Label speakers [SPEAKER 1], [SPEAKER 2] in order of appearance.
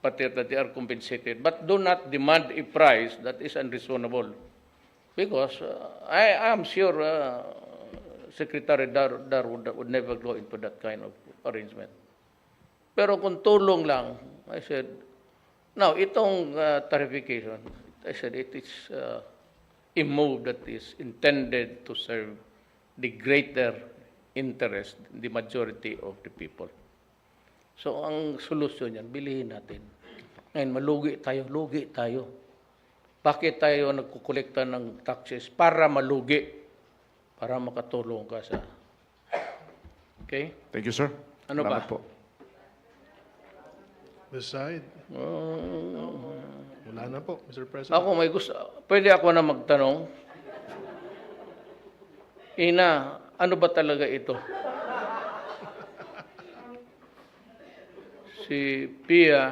[SPEAKER 1] taxpayer that they are compensated, but do not demand a price that is unreasonable. Because I am sure Secretary Dar would never go into that kind of arrangement. Pero kung tulong lang, I said, now itong tarification, I said it is a move that is intended to serve the greater interest, the majority of the people. So ang solusyon yan, bilihin natin. Ngayon, lugi tayo. Bakit tayo nagkukolekta ng taxes? Para malugi. Para makatulong ka sa... Okay?
[SPEAKER 2] Thank you, sir.
[SPEAKER 1] Ano
[SPEAKER 2] Salamat
[SPEAKER 1] ba?
[SPEAKER 2] po.
[SPEAKER 3] Ms. Said, wala na po, Mr. President.
[SPEAKER 1] Ako may gusto. Pwede ako na magtanong. Ina, ano ba talaga ito? Si Pia